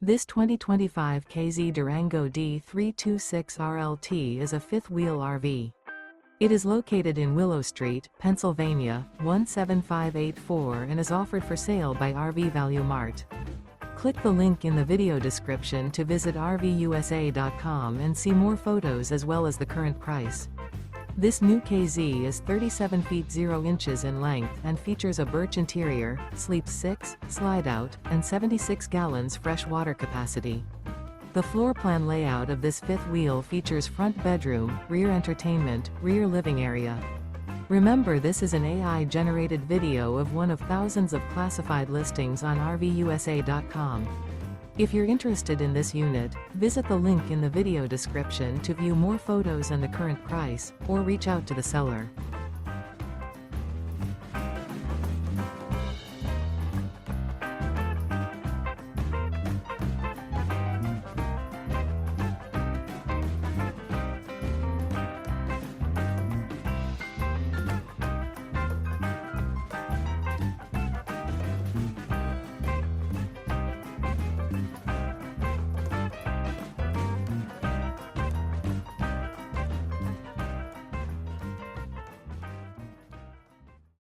This 2025 K-Z Durango D326RLT is a fifth-wheel RV. It is located in Willow Street, Pennsylvania, 17584 and is offered for sale by RV Value Mart. Click the link in the video description to visit RVUSA.com and see more photos as well as the current price. This new K-Z is 37 feet 0 inches in length and features a Birch interior, sleeps 6, Slideout, and 76 gallons fresh water capacity. The floor plan layout of this fifth wheel features front bedroom, rear entertainment, rear living area. Remember, this is an AI-generated video of one of thousands of classified listings on RVUSA.com. If you're interested in this unit, visit the link in the video description to view more photos and the current price, or reach out to the seller.